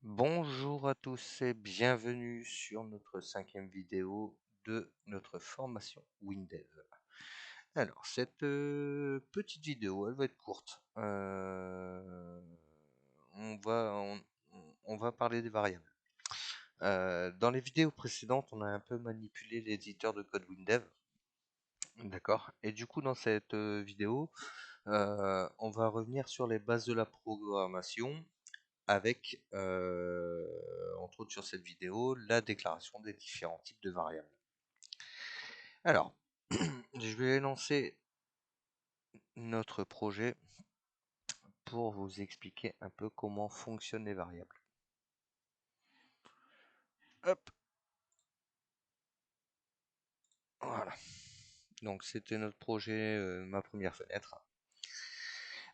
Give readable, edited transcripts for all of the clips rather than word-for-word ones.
Bonjour à tous et bienvenue sur notre 5e vidéo de notre formation WinDev. Alors, cette petite vidéo, elle va être courte. On va, on, on va parler des variables. Dans les vidéos précédentes, on a un peu manipulé l'éditeur de code WinDev. D'accord. Et du coup, dans cette vidéo, on va revenir sur les bases de la programmation avec, entre autres sur cette vidéo, la déclaration des différents types de variables. Alors, je vais lancer notre projet pour vous expliquer un peu comment fonctionnent les variables. Hop, voilà. Donc c'était notre projet, ma première fenêtre.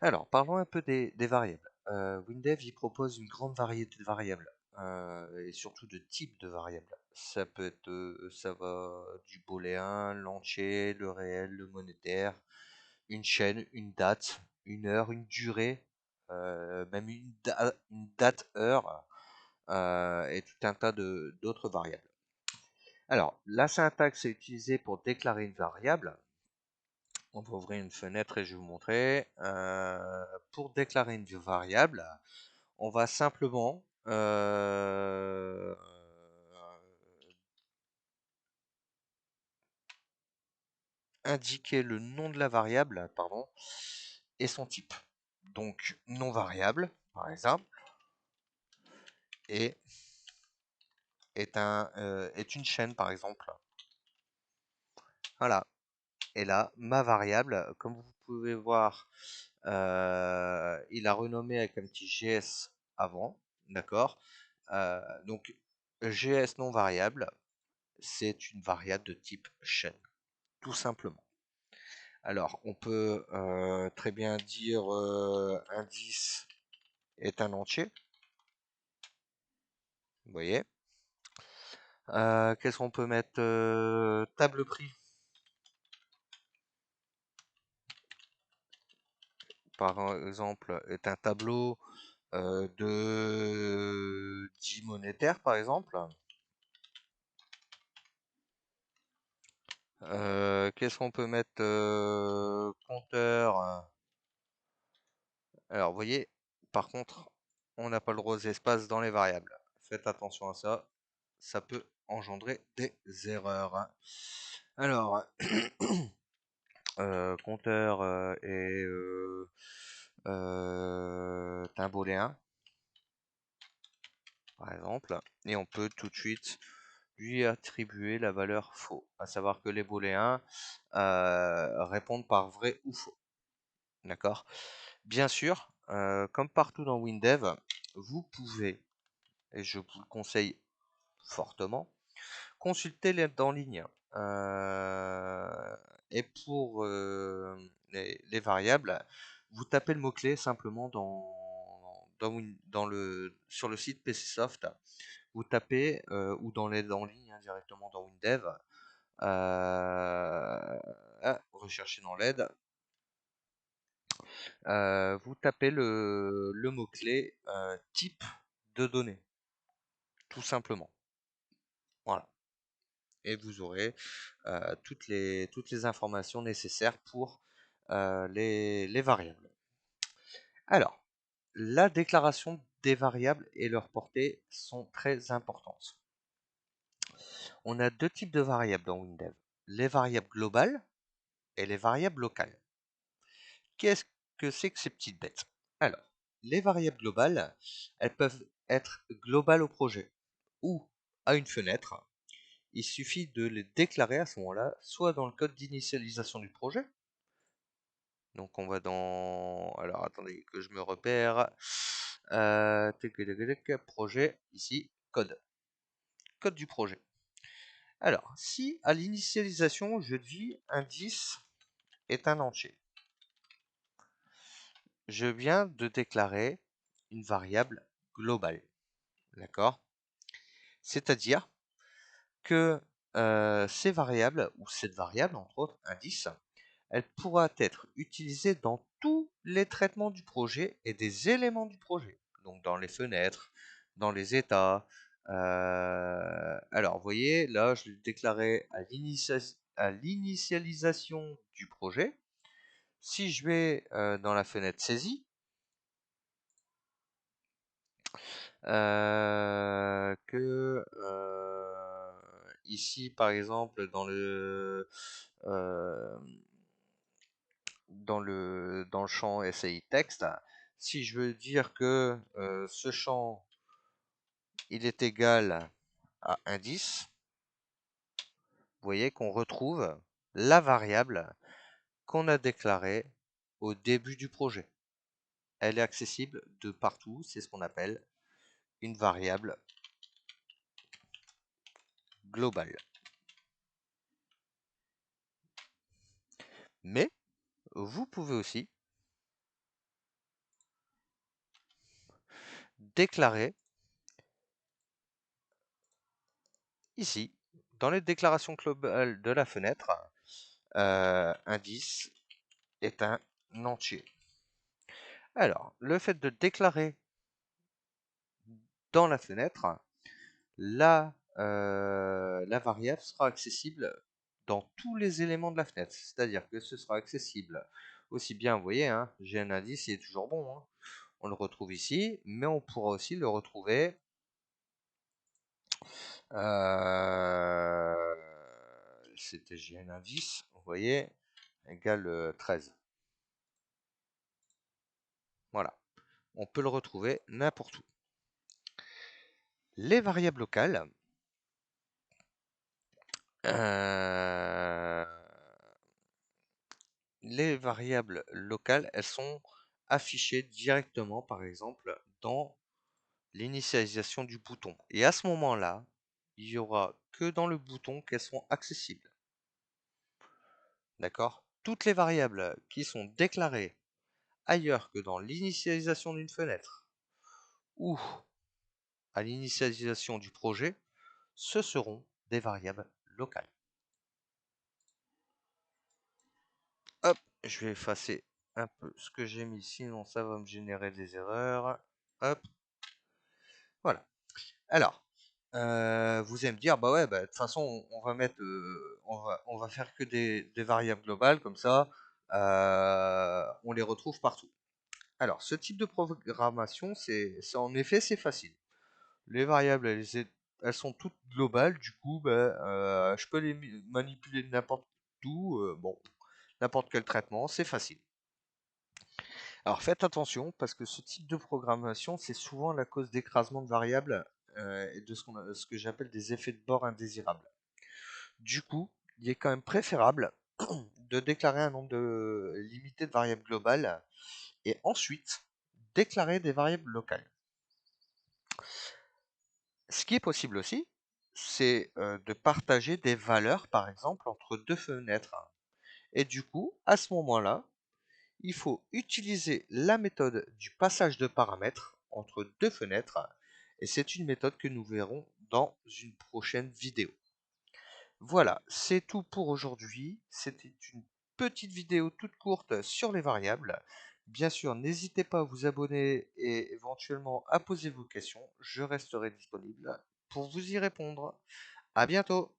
Alors, parlons un peu des variables. WinDev, il propose une grande variété de variables, et surtout de types de variables. Ça peut être, ça va du booléen, l'entier, le réel, le monétaire, une chaîne, une date, une heure, une durée, même une date heure, et tout un tas d'autres variables. Alors, la syntaxe est utilisée pour déclarer une variable. On va ouvrir une fenêtre et je vais vous montrer. Pour déclarer une variable, on va simplement indiquer le nom de la variable, pardon, et son type. Donc non variable, par exemple, et est une chaîne, par exemple. Voilà. Et là, ma variable, comme vous pouvez voir, il a renommé avec un petit GS avant, d'accord. Donc GS non variable, c'est une variable de type chaîne, tout simplement. Alors, on peut très bien dire indice est un entier, vous voyez. Qu'est-ce qu'on peut mettre table prix, par exemple, est un tableau de 10 monétaires, par exemple. Qu'est-ce qu'on peut mettre compteur. Alors, vous voyez, par contre, on n'a pas le droit aux espaces dans les variables. Faites attention à ça, ça peut engendrer des erreurs. Alors, compteur est un booléen, par exemple, et on peut tout de suite lui attribuer la valeur faux, à savoir que les booléens répondent par vrai ou faux. D'accord. Bien sûr, comme partout dans WinDev, vous pouvez, et je vous le conseille fortement, consulter l'aide en ligne. Et pour les variables, vous tapez le mot-clé simplement sur le site PCsoft. Vous tapez, ou dans l'aide en ligne, hein, directement dans WinDev, recherchez dans l'aide, vous tapez le mot-clé type de données, tout simplement. Voilà. Et vous aurez toutes les informations nécessaires pour les variables. Alors, la déclaration des variables et leur portée sont très importantes. On a deux types de variables dans WinDev, les variables globales et les variables locales. Qu'est-ce que c'est que ces petites bêtes? Alors, les variables globales, elles peuvent être globales au projet ou à une fenêtre. Il suffit de les déclarer à ce moment-là, soit dans le code d'initialisation du projet. Donc on va dans... Alors attendez que je me repère. Projet, ici, code. Code du projet. Alors, si à l'initialisation, je dis indice est un entier, je viens de déclarer une variable globale. D'accord? C'est-à-dire que ces variables, ou cette variable, entre autres, indice, elle pourra être utilisée dans tous les traitements du projet et des éléments du projet. Donc dans les fenêtres, dans les états. Alors, vous voyez, là, je l'ai déclaré à l'initialisation du projet. Si je vais dans la fenêtre saisie, ici, par exemple, euh, dans le champ SAI texte, si je veux dire que ce champ il est égal à indice, vous voyez qu'on retrouve la variable qu'on a déclarée au début du projet. Elle est accessible de partout, c'est ce qu'on appelle une variable globale. Mais vous pouvez aussi déclarer ici, dans les déclarations globales de la fenêtre, indice est un entier. Alors, le fait de déclarer dans la fenêtre, la variable sera accessible dans tous les éléments de la fenêtre. C'est-à-dire que ce sera accessible aussi bien, vous voyez, hein, j'ai un indice, il est toujours bon. Hein. On le retrouve ici, mais on pourra aussi le retrouver c'était j'ai un indice, vous voyez, égale 13. Voilà. On peut le retrouver n'importe où. Les variables locales, elles sont affichées directement, par exemple, dans l'initialisation du bouton. Et à ce moment-là, il n'y aura que dans le bouton qu'elles seront accessibles. D'accord? Toutes les variables qui sont déclarées ailleurs que dans l'initialisation d'une fenêtre ou à l'initialisation du projet, ce seront des variables locales. Hop, je vais effacer un peu ce que j'ai mis, sinon ça va me générer des erreurs. Hop, voilà. Alors, vous allez me dire, bah ouais, bah, de toute façon, on va mettre, on va faire que des variables globales, comme ça, on les retrouve partout. Alors, ce type de programmation, en effet, c'est facile. Les variables, elles sont toutes globales, du coup, je peux les manipuler de n'importe où, bon, n'importe quel traitement, c'est facile. Alors faites attention, parce que ce type de programmation, c'est souvent la cause d'écrasement de variables et de ce que j'appelle des effets de bord indésirables. Du coup, il est quand même préférable de déclarer un nombre limité de variables globales et ensuite déclarer des variables locales. Ce qui est possible aussi, c'est de partager des valeurs, par exemple, entre deux fenêtres. Et du coup, à ce moment-là, il faut utiliser la méthode du passage de paramètres entre deux fenêtres. Et c'est une méthode que nous verrons dans une prochaine vidéo. Voilà, c'est tout pour aujourd'hui. C'était une petite vidéo toute courte sur les variables. Bien sûr, n'hésitez pas à vous abonner et éventuellement à poser vos questions. Je resterai disponible pour vous y répondre. À bientôt!